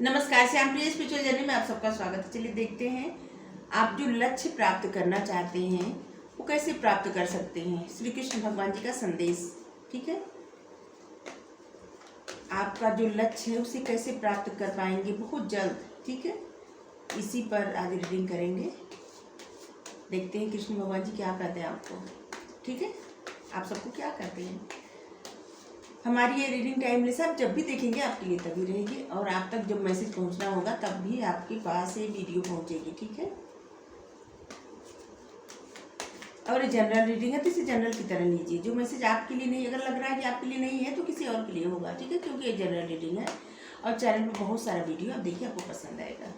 नमस्कार, श्याम प्रिय spiritual journey में आप सबका स्वागत है। चलिए देखते हैं आप जो लक्ष्य प्राप्त करना चाहते हैं वो कैसे प्राप्त कर सकते हैं। श्री कृष्ण भगवान जी का संदेश, ठीक है। आपका जो लक्ष्य है उसे कैसे प्राप्त कर पाएंगे बहुत जल्द, ठीक है। इसी पर आज रीडिंग करेंगे। देखते हैं कृष्ण भगवान जी क्या कहते हैं आपको, ठीक है। आप सबको क्या कहते हैं। हमारी ये रीडिंग टाइमलेस आप जब भी देखेंगे आपके लिए तभी रहेगी, और आप तक जब मैसेज पहुंचना होगा तब भी आपके पास ये वीडियो पहुंचेगी, ठीक है। और जनरल रीडिंग है तो इसे जनरल की तरह लीजिए। जो मैसेज आपके लिए नहीं, अगर लग रहा है कि आपके लिए नहीं है तो किसी और के लिए होगा, ठीक है, क्योंकि ये जनरल रीडिंग है। और चैनल में बहुत सारा वीडियो आप देखिए, आपको पसंद आएगा।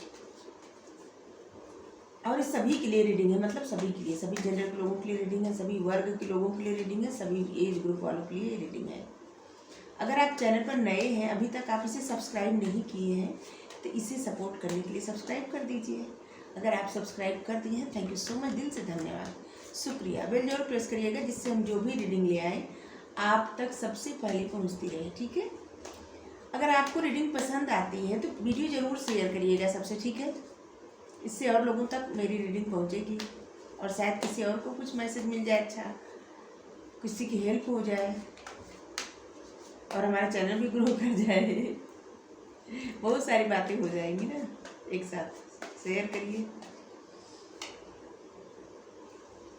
और ये सभी के लिए रीडिंग है, मतलब सभी के लिए, सभी जनरल के लोगों के लिए रीडिंग है, सभी वर्ग के लोगों के लिए रीडिंग है, सभी एज ग्रुप वालों के लिए रीडिंग है। अगर आप चैनल पर नए हैं, अभी तक आप इसे सब्सक्राइब नहीं किए हैं, तो इसे सपोर्ट करने के लिए सब्सक्राइब कर दीजिए। अगर आप सब्सक्राइब कर दिए हैं, थैंक यू सो मच, दिल से धन्यवाद, शुक्रिया। बेल जरूर प्रेस करिएगा जिससे हम जो भी रीडिंग ले आए आप तक सबसे पहले पहुंचती रहे, ठीक है। अगर आपको रीडिंग पसंद आती है तो वीडियो ज़रूर शेयर करिएगा सबसे, ठीक है। इससे और लोगों तक मेरी रीडिंग पहुंचेगी और शायद किसी और को कुछ मैसेज मिल जाए, अच्छा किसी की हेल्प हो जाए और हमारा चैनल भी ग्रो कर जाए। बहुत सारी बातें हो जाएंगी ना एक साथ। शेयर करिए।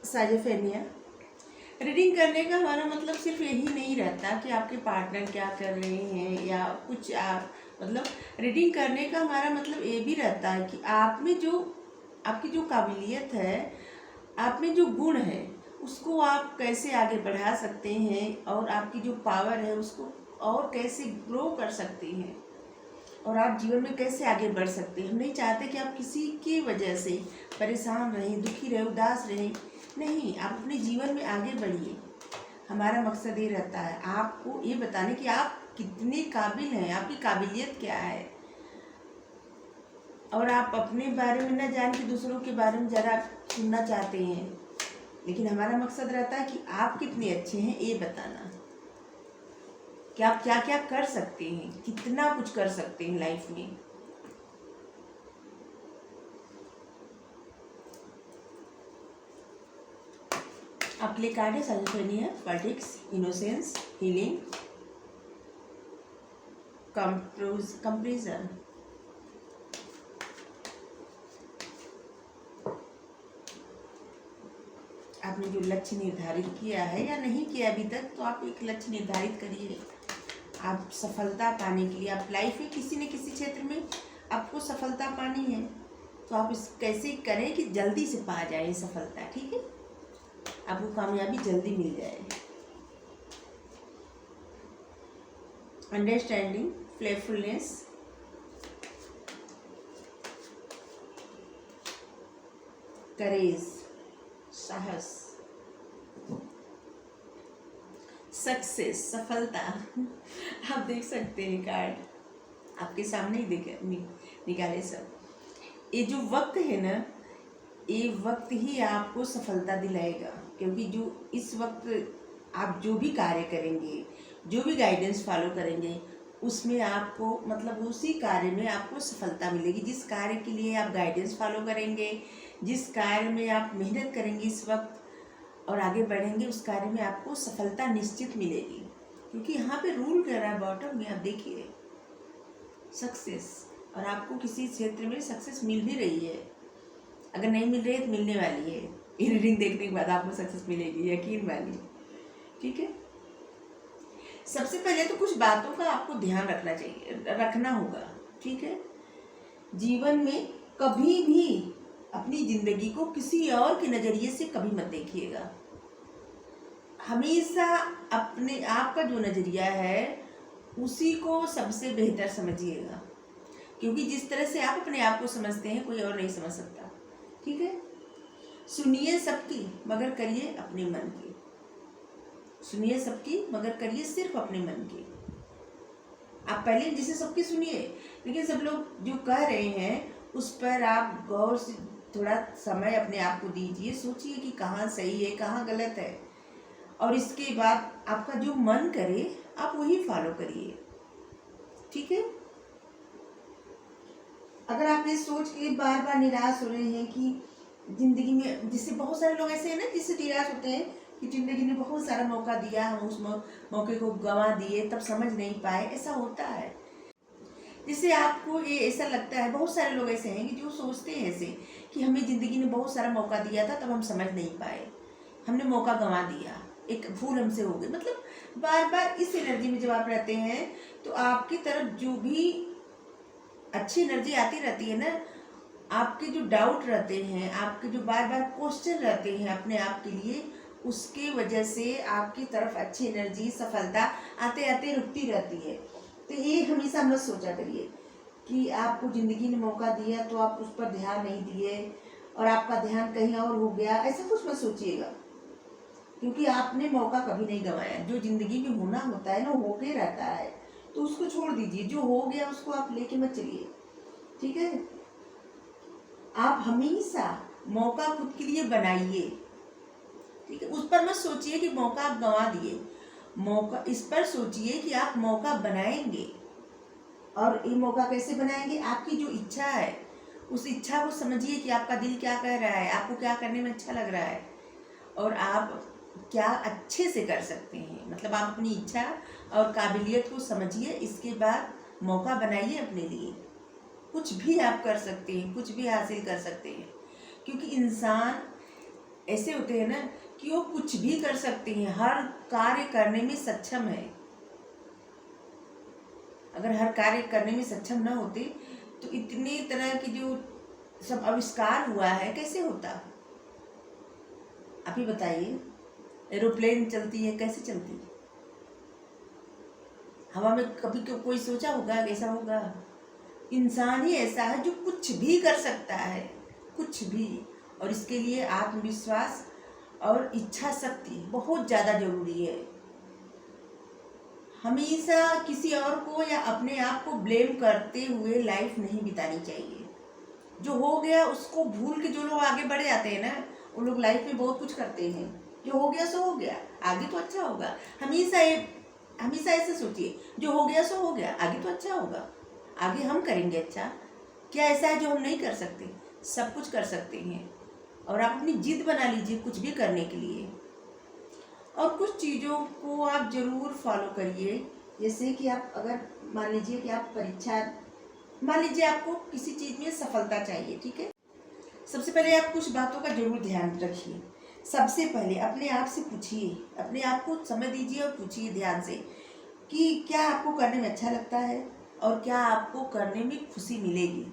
साइजोफ्रेनिया रीडिंग करने का हमारा मतलब सिर्फ यही नहीं रहता कि आपके पार्टनर क्या कर रहे हैं या कुछ आप, मतलब रीडिंग करने का हमारा मतलब ये भी रहता है कि आप में जो आपकी जो काबिलियत है, आप में जो गुण है उसको आप कैसे आगे बढ़ा सकते हैं, और आपकी जो पावर है उसको और कैसे ग्रो कर सकते हैं, और आप जीवन में कैसे आगे बढ़ सकते हैं। हम नहीं चाहते कि आप किसी की वजह से परेशान रहें, दुखी रहें, उदास रहें। नहीं, आप अपने जीवन में आगे बढ़िए। हमारा मकसद ये रहता है आपको ये बताने कि आप कितने काबिल हैं, आपकी काबिलियत क्या है, और आप अपने बारे में न जान के दूसरों के बारे में ज़रा सुनना चाहते हैं, लेकिन हमारा मकसद रहता है कि आप कितने अच्छे हैं ये बताना, कि आप क्या क्या कर सकते हैं, कितना कुछ कर सकते हैं लाइफ में। आपके लिए कार्ड है साइजोफ्रेनिया, पॉलिटिक्स, इनोसेंस, हीलिंग, कंपेरिजन। आपने जो लक्ष्य निर्धारित किया है या नहीं किया अभी तक, तो आप एक लक्ष्य निर्धारित करिए। आप सफलता पाने के लिए, आप लाइफ में किसी न किसी क्षेत्र में आपको सफलता पानी है, तो आप इस कैसे करें कि जल्दी से पा जाए सफलता, ठीक है, आपको कामयाबी जल्दी मिल जाए। अंडरस्टैंडिंग, प्लेफुलनेस, करेज, साहस, सक्सेस, सफलता। आप देख सकते हैं कार्ड आपके सामने ही निकाले सब। ये जो वक्त है ना, ये वक्त ही आपको सफलता दिलाएगा, क्योंकि जो इस वक्त आप जो भी कार्य करेंगे, जो भी गाइडेंस फॉलो करेंगे, उसमें आपको मतलब उसी कार्य में आपको सफलता मिलेगी। जिस कार्य के लिए आप गाइडेंस फॉलो करेंगे, जिस कार्य में आप मेहनत करेंगे इस वक्त और आगे बढ़ेंगे, उस कार्य में आपको सफलता निश्चित मिलेगी, क्योंकि यहाँ पे रूल कर रहा है बॉटम में, आप देखिए सक्सेस, और आपको किसी क्षेत्र में सक्सेस मिल भी रही है। अगर नहीं मिल रही है तो मिलने वाली है। ये रीडिंग देखने के बाद आपको सक्सेस मिलेगी, यकीन मानिए, ठीक है। सबसे पहले तो कुछ बातों का आपको ध्यान रखना होगा, ठीक है। जीवन में कभी भी अपनी जिंदगी को किसी और के नज़रिए से कभी मत देखिएगा। हमेशा अपने आप का जो नज़रिया है उसी को सबसे बेहतर समझिएगा, क्योंकि जिस तरह से आप अपने आप को समझते हैं कोई और नहीं समझ सकता, ठीक है। सुनिए सबकी मगर करिए अपने मन की, सुनिए सबकी मगर करिए सिर्फ अपने मन की। आप पहले जिसे सबकी सुनिए, लेकिन सब लोग जो कह रहे हैं उस पर आप गौर से थोड़ा समय अपने आप को दीजिए, सोचिए कि कहाँ सही है कहाँ गलत है, और इसके बाद आपका जो मन करे आप वही फॉलो करिए, ठीक है। अगर आप ये सोच के बार बार निराश हो रहे हैं कि जिंदगी में, जिससे बहुत सारे लोग ऐसे हैं ना जिससे निराश होते हैं कि जिंदगी ने बहुत सारा मौका दिया, हम उस मौके को गंवा दिए, तब समझ नहीं पाए, ऐसा होता है। जिससे आपको ये ऐसा लगता है, बहुत सारे लोग ऐसे हैं कि जो सोचते हैं ऐसे कि हमें ज़िंदगी ने बहुत सारा मौका दिया था, तब हम समझ नहीं पाए, हमने मौका गंवा दिया, एक भूल हमसे हो गई। मतलब बार बार इस एनर्जी में जब आप रहते हैं तो आपकी तरफ जो भी अच्छी एनर्जी आती रहती है ना, आपके जो डाउट रहते हैं, आपके जो बार बार क्वेश्चन रहते हैं अपने आप के लिए, उसके वजह से आपकी तरफ अच्छी एनर्जी, सफलता आते आते रुकती रहती है। तो ये हमेशा मत सोचा करिए कि आपको ज़िंदगी ने मौका दिया तो आप उस पर ध्यान नहीं दिए और आपका ध्यान कहीं और हो गया, ऐसा कुछ मत सोचिएगा, क्योंकि आपने मौका कभी नहीं गंवाया। जो ज़िंदगी में होना होता है ना, होके रहता है, तो उसको छोड़ दीजिए। जो हो गया उसको आप लेके मत चलिए, ठीक है। आप हमेशा मौका खुद के लिए बनाइए, ठीक है। उस पर मत सोचिए कि मौका आप गंवा दिए, मौका इस पर सोचिए कि आप मौका बनाएंगे। और ये मौका कैसे बनाएंगे? आपकी जो इच्छा है, उस इच्छा को समझिए कि आपका दिल क्या कह रहा है, आपको क्या करने में अच्छा लग रहा है और आप क्या अच्छे से कर सकते हैं। मतलब आप अपनी इच्छा और काबिलियत को समझिए, इसके बाद मौका बनाइए अपने लिए। कुछ भी आप कर सकते हैं, कुछ भी हासिल कर सकते हैं, क्योंकि इंसान ऐसे होते हैं ना कि वो कुछ भी कर सकते हैं, हर कार्य करने में सक्षम है। अगर हर कार्य करने में सक्षम न होते तो इतने तरह की जो सब आविष्कार हुआ है कैसे होता? आप ही बताइए, एरोप्लेन चलती है, कैसे चलती है? हवा में कभी कोई सोचा होगा ऐसा होगा? इंसान ही ऐसा है जो कुछ भी कर सकता है, कुछ भी। और इसके लिए आत्मविश्वास और इच्छा शक्ति बहुत ज़्यादा जरूरी है। हमेशा किसी और को या अपने आप को ब्लेम करते हुए लाइफ नहीं बितानी चाहिए। जो हो गया उसको भूल के जो लोग आगे बढ़ जाते हैं ना, वो लोग लाइफ में बहुत कुछ करते हैं। जो हो गया सो हो गया, आगे तो अच्छा होगा। हमेशा ऐसे सोचिए, जो हो गया सो हो गया, आगे तो अच्छा होगा, आगे हम करेंगे अच्छा। क्या ऐसा है जो हम नहीं कर सकते? सब कुछ कर सकते हैं। और आप अपनी जिद बना लीजिए कुछ भी करने के लिए। और कुछ चीज़ों को आप ज़रूर फॉलो करिए, जैसे कि आप अगर मान लीजिए कि आप मान लीजिए आपको किसी चीज़ में सफलता चाहिए, ठीक है। सबसे पहले आप कुछ बातों का जरूर ध्यान रखिए। सबसे पहले अपने आप से पूछिए, अपने आप को समय दीजिए और पूछिए ध्यान से कि क्या आपको करने में अच्छा लगता है और क्या आपको करने में खुशी मिलेगी,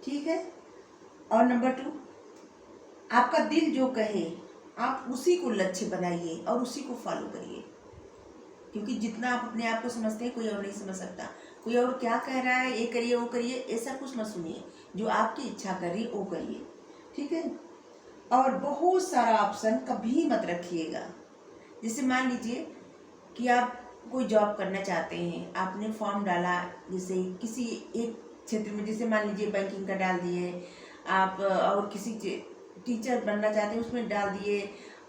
ठीक है। और नंबर 2, आपका दिल जो कहे आप उसी को लक्ष्य बनाइए और उसी को फॉलो करिए, क्योंकि जितना आप अपने आप को समझते हैं कोई और नहीं समझ सकता। कोई और क्या कह रहा है, ये करिए वो करिए, ऐसा कुछ मत सुनिए। जो आपकी इच्छा कर रही वो करिए, ठीक है। और बहुत सारा ऑप्शन कभी मत रखिएगा। जैसे मान लीजिए कि आप कोई जॉब करना चाहते हैं, आपने फॉर्म डाला, जैसे किसी एक क्षेत्र में, जैसे मान लीजिए बैंकिंग का डाल दिए आप, और किसी टीचर बनना चाहते हैं उसमें डाल दिए,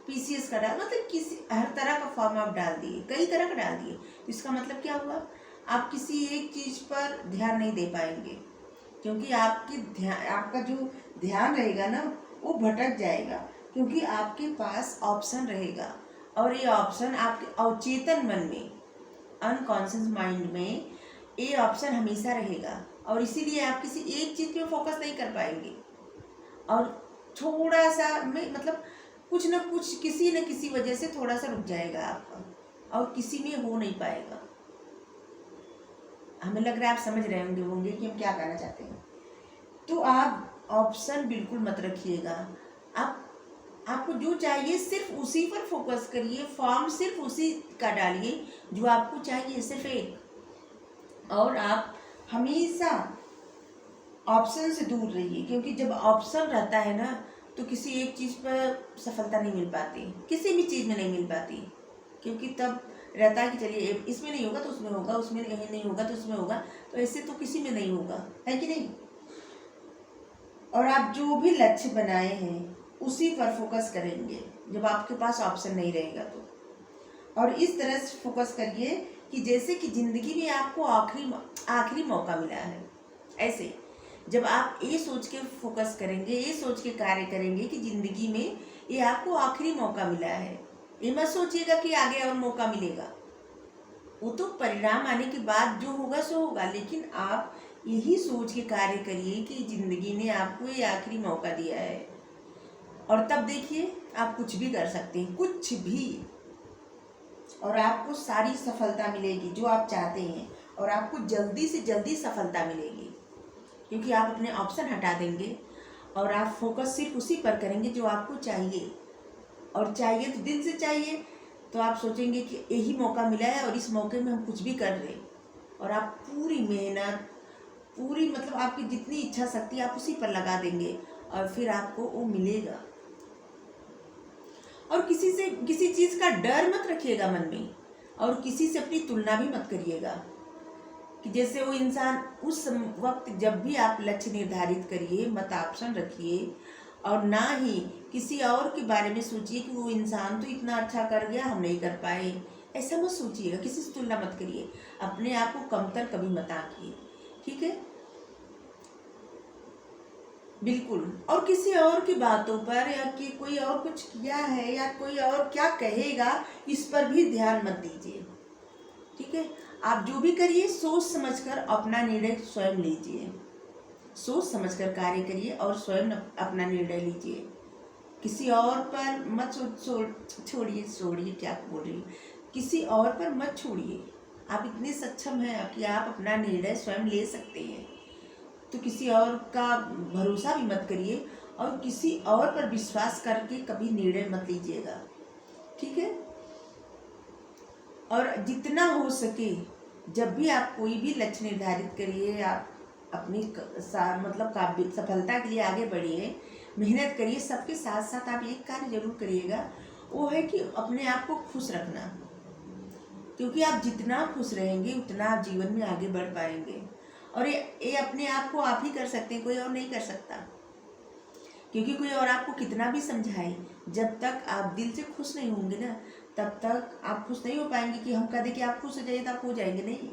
पीसीएस का डाल, मतलब किसी हर तरह का फॉर्म आप डाल दिए, कई तरह का डाल दिए। तो इसका मतलब क्या हुआ? आप किसी एक चीज़ पर ध्यान नहीं दे पाएंगे, क्योंकि आपका जो ध्यान रहेगा ना वो भटक जाएगा, क्योंकि आपके पास ऑप्शन रहेगा और ये ऑप्शन आपके अवचेतन मन में, अनकॉन्शियस माइंड में ये ऑप्शन हमेशा रहेगा। और इसीलिए आप किसी एक चीज़ पे फोकस नहीं कर पाएंगे और थोड़ा सा में मतलब कुछ न कुछ किसी न किसी वजह से थोड़ा सा रुक जाएगा आपका और किसी में हो नहीं पाएगा। हमें लग रहा है आप समझ रहे होंगे कि हम क्या कहना चाहते हैं। तो आप ऑप्शन बिल्कुल मत रखिएगा। आपको जो चाहिए सिर्फ उसी पर फोकस करिए, फॉर्म सिर्फ उसी का डालिए जो आपको चाहिए, सिर्फ एक। और आप हमेशा ऑप्शन से दूर रहिए, क्योंकि जब ऑप्शन रहता है ना तो किसी एक चीज़ पर सफलता नहीं मिल पाती, किसी भी चीज़ में नहीं मिल पाती, क्योंकि तब रहता है कि चलिए इसमें नहीं होगा तो उसमें होगा, उसमें कहीं नहीं होगा तो उसमें होगा, तो ऐसे तो किसी में नहीं होगा, है कि नहीं। और आप जो भी लक्ष्य बनाए हैं उसी पर फोकस करेंगे जब आपके पास ऑप्शन नहीं रहेगा तो। और इस तरह से फोकस करिए कि जैसे कि ज़िंदगी में आपको आखिरी मौका मिला है, ऐसे जब आप ये सोच के फोकस करेंगे, ये सोच के कार्य करेंगे कि ज़िंदगी में ये आपको आखिरी मौका मिला है, ये मत सोचिएगा कि आगे और मौका मिलेगा। वो तो परिणाम आने के बाद जो होगा सो होगा, लेकिन आप यही सोच के कार्य करिए कि ज़िंदगी ने आपको ये आखिरी मौका दिया है। और तब देखिए आप कुछ भी कर सकते हैं, कुछ भी, और आपको सारी सफलता मिलेगी जो आप चाहते हैं, और आपको जल्दी से जल्दी सफलता मिलेगी, क्योंकि आप अपने ऑप्शन हटा देंगे और आप फोकस सिर्फ उसी पर करेंगे जो आपको चाहिए। और चाहिए तो दिल से चाहिए, तो आप सोचेंगे कि यही मौका मिला है और इस मौके में हम कुछ भी कर रहे हैं, और आप पूरी मेहनत, पूरी मतलब आपकी जितनी इच्छा शक्ति आप उसी पर लगा देंगे और फिर आपको वो मिलेगा। और किसी से किसी चीज़ का डर मत रखिएगा मन में, और किसी से अपनी तुलना भी मत करिएगा कि जैसे वो इंसान उस वक्त, जब भी आप लक्ष्य निर्धारित करिए मत ऑप्शन रखिए, और ना ही किसी और के बारे में सोचिए कि वो इंसान तो इतना अच्छा कर गया हम नहीं कर पाए, ऐसा मत सोचिएगा। किसी से तुलना मत करिए, अपने आप को कमतर कभी मत आंकिए, ठीक है, बिल्कुल। और किसी और की बातों पर या कि कोई और कुछ किया है या कोई और क्या कहेगा, इस पर भी ध्यान मत दीजिए, ठीक है। आप जो भी करिए सोच समझकर अपना निर्णय स्वयं लीजिए, सोच समझकर कार्य करिए और स्वयं अपना निर्णय लीजिए। किसी और पर मत छोड़िए क्या बोल रही हूँ, किसी और पर मत छोड़िए। आप इतने सक्षम हैं कि आप अपना निर्णय स्वयं ले सकते हैं, तो किसी और का भरोसा भी मत करिए और किसी और पर विश्वास करके कभी निर्णय मत लीजिएगा, ठीक है। और जितना हो सके जब भी आप कोई भी लक्ष्य निर्धारित करिए, आप अपनी मतलब सफलता के लिए आगे बढ़िए, मेहनत करिए, सबके साथ साथ आप एक कार्य जरूर करिएगा, वो है कि अपने आप को खुश रखना, क्योंकि आप जितना खुश रहेंगे उतना आप जीवन में आगे बढ़ पाएंगे। और ये अपने आप को आप ही कर सकते हैं, कोई और नहीं कर सकता, क्योंकि कोई और आपको कितना भी समझाए, जब तक आप दिल से खुश नहीं होंगे ना, तब तक आप खुश नहीं हो पाएंगे। कि हम कह दें कि आप खुश हो जाइए तो आप हो जाएंगे, नहीं।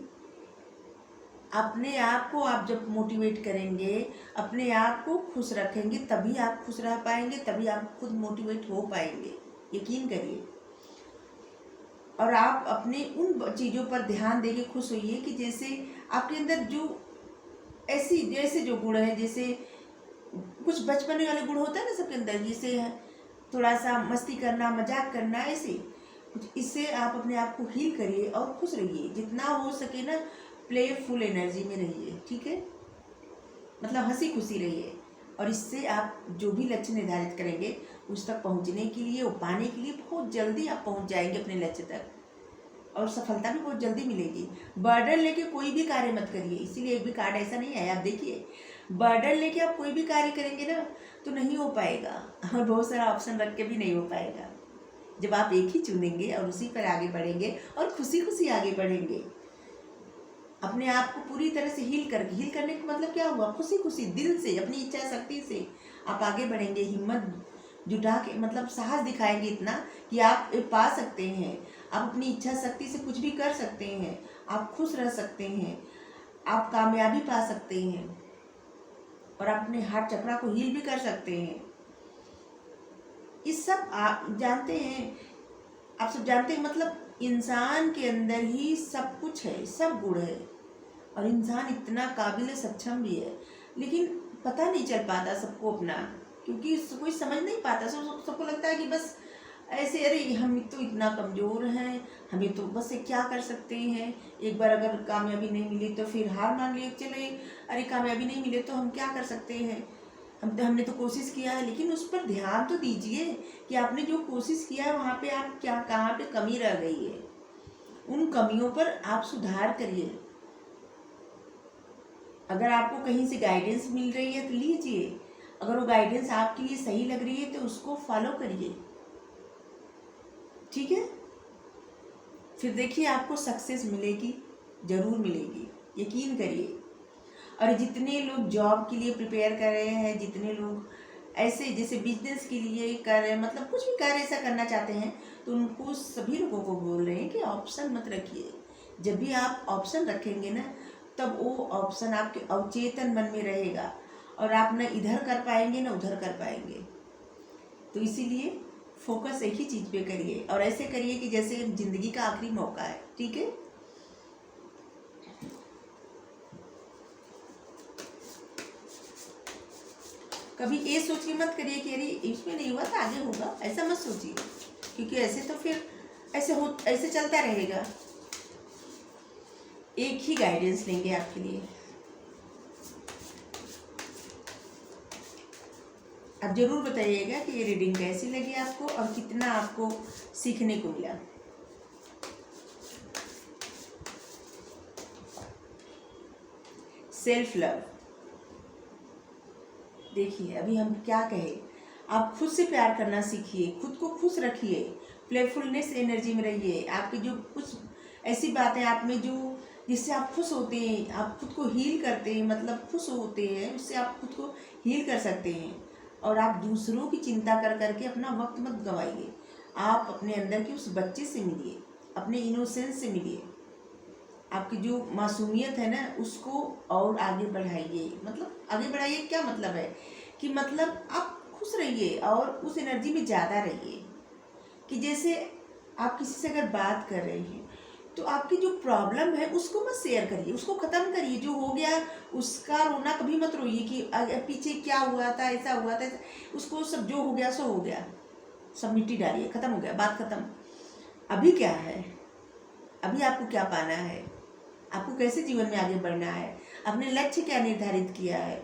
अपने आप को आप जब मोटिवेट करेंगे, अपने आप को खुश रखेंगे, तभी आप खुश रह पाएंगे, तभी आप खुद मोटिवेट हो पाएंगे, यकीन करिए। और आप अपने उन चीज़ों पर ध्यान देके खुश होइए कि जैसे आपके अंदर जो जैसे जो गुण है, जैसे कुछ बचपन वाले गुण होता है ना सबके अंदर, जैसे थोड़ा सा मस्ती करना, मजाक करना, ऐसे कुछ, इससे आप अपने आप को हील करिए और खुश रहिए, जितना हो सके ना प्लेफुल एनर्जी में रहिए, ठीक है, मतलब हंसी खुशी रहिए। और इससे आप जो भी लक्ष्य निर्धारित करेंगे उस तक पहुंचने के लिए, वो पाने के लिए बहुत जल्दी आप पहुंच जाएंगे अपने लक्ष्य तक, और सफलता भी बहुत जल्दी मिलेगी। बर्डन लेके कोई भी कार्य मत करिए, इसीलिए एक भी कार्ड ऐसा नहीं है, आप देखिए बर्डन लेके आप कोई भी कार्य करेंगे ना तो नहीं हो पाएगा, और बहुत सारा ऑप्शन रख के भी नहीं हो पाएगा। जब आप एक ही चुनेंगे और उसी पर आगे बढ़ेंगे और खुशी खुशी आगे बढ़ेंगे, अपने आप को पूरी तरह से हील करने का मतलब क्या हुआ, खुशी खुशी दिल से अपनी इच्छा शक्ति से आप आगे बढ़ेंगे, हिम्मत जुटा के, मतलब साहस दिखाएंगे इतना कि आप पा सकते हैं, आप अपनी इच्छा शक्ति से कुछ भी कर सकते हैं, आप खुश रह सकते हैं, आप कामयाबी पा सकते हैं, और आप अपने हार्ट चक्रा को हील भी कर सकते हैं। इस सब आप जानते हैं, आप सब जानते हैं, मतलब इंसान के अंदर ही सब कुछ है, सब गुण है, और इंसान इतना काबिल सक्षम भी है, लेकिन पता नहीं चल पाता सबको अपना, क्योंकि कोई समझ नहीं पाता। सबको लगता है कि बस ऐसे, अरे हम तो इतना कमज़ोर हैं, हमें तो बस क्या कर सकते हैं, एक बार अगर कामयाबी नहीं मिली तो फिर हार मान लिए, चले अरे कामयाबी नहीं मिले तो हम क्या कर सकते हैं, हमने तो कोशिश किया है। लेकिन उस पर ध्यान तो दीजिए कि आपने जो कोशिश किया है वहाँ पे आप कहाँ पे कमी रह गई है, उन कमियों पर आप सुधार करिए। अगर आपको कहीं से गाइडेंस मिल रही है तो लीजिए, अगर वो गाइडेंस आपके लिए सही लग रही है तो उसको फॉलो करिए, ठीक है। फिर देखिए आपको सक्सेस मिलेगी, ज़रूर मिलेगी, यकीन करिए। और जितने लोग जॉब के लिए प्रिपेयर कर रहे हैं, जितने लोग ऐसे जैसे बिजनेस के लिए कर रहे हैं, मतलब कुछ भी कार्य ऐसा करना चाहते हैं, तो उनको सभी लोगों को बोल रहे हैं कि ऑप्शन मत रखिए। जब भी आप ऑप्शन रखेंगे ना तब वो ऑप्शन आपके अवचेतन मन में रहेगा और आप न इधर कर पाएंगे ना उधर कर पाएंगे। तो इसीलिए फोकस एक ही चीज़ पे करिए और ऐसे करिए कि जैसे जिंदगी का आखिरी मौका है। ठीक है। कभी ये सोच के मत करिए कि अरे इसमें नहीं हुआ तो आगे होगा, ऐसा मत सोचिए, क्योंकि ऐसे तो फिर ऐसे चलता रहेगा। एक ही गाइडेंस लेंगे आपके लिए। आप जरूर बताइएगा कि ये रीडिंग कैसी लगी आपको और कितना आपको सीखने को मिला। सेल्फ लव, देखिए अभी हम क्या कहें, आप खुद से प्यार करना सीखिए, खुद को खुश रखिए, प्लेफुलनेस एनर्जी में रहिए। आपकी जो कुछ ऐसी बातें आप में जो जिससे आप खुश होते हैं, आप खुद को हील करते हैं, मतलब खुश होते हैं, उससे आप खुद को हील कर सकते हैं। और आप दूसरों की चिंता कर करके अपना वक्त मत गंवाइए। आप अपने अंदर के उस बच्चे से मिलिए, अपने इनोसेंस से मिलिए, आपकी जो मासूमियत है ना उसको और आगे बढ़ाइए। मतलब आगे बढ़ाइए क्या मतलब है कि मतलब आप खुश रहिए और उस एनर्जी में ज़्यादा रहिए कि जैसे आप किसी से अगर बात कर रहे हैं तो आपकी जो प्रॉब्लम है उसको मत शेयर करिए, उसको ख़त्म करिए। जो हो गया उसका रोना कभी मत रोइए कि पीछे क्या हुआ था, ऐसा हुआ था, उसको सब जो हो गया सो हो गया, सब मिट्टी डालिए, ख़त्म हो गया, बात ख़त्म। अभी क्या है, अभी आपको क्या पाना है, आपको कैसे जीवन में आगे बढ़ना है, अपने लक्ष्य क्या निर्धारित किया है,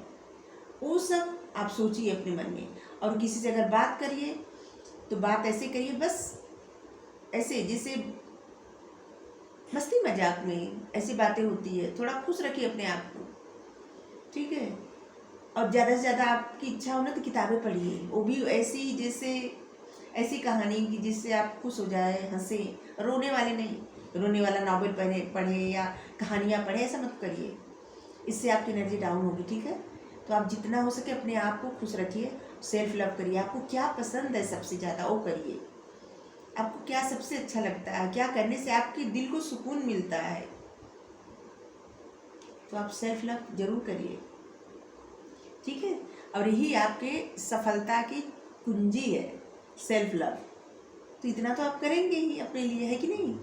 वो सब आप सोचिए अपने मन में। और किसी से अगर बात करिए तो बात ऐसे करिए, बस ऐसे जैसे मस्ती मजाक में ऐसी बातें होती है, थोड़ा खुश रखिए अपने आप को। ठीक है। और ज़्यादा से ज़्यादा आपकी इच्छा हो ना तो किताबें पढ़िए, वो भी ऐसी जैसे ऐसी कहानी कि जिससे आप खुश हो जाए, हंसे, रोने वाले नहीं, रोने वाला नॉवेल पढ़े या कहानियाँ पढ़े, ऐसा मत करिए, इससे आपकी एनर्जी डाउन होगी। ठीक है। तो आप जितना हो सके अपने आप को खुश रखिए, सेल्फ लव करिए। आपको क्या पसंद है सबसे ज़्यादा वो करिए, आपको क्या सबसे अच्छा लगता है, क्या करने से आपके दिल को सुकून मिलता है, तो आप सेल्फ लव जरूर करिए। ठीक है। और यही आपके सफलता की कुंजी है, सेल्फ लव। तो इतना तो आप करेंगे ही अपने लिए, है कि नहीं।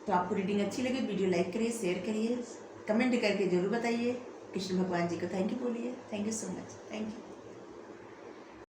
तो आपको रीडिंग अच्छी लगे वीडियो लाइक करिए, शेयर करिए, कमेंट करके जरूर बताइए। कृष्ण भगवान जी को थैंक यू बोलिए। Thank you so much. Thank you.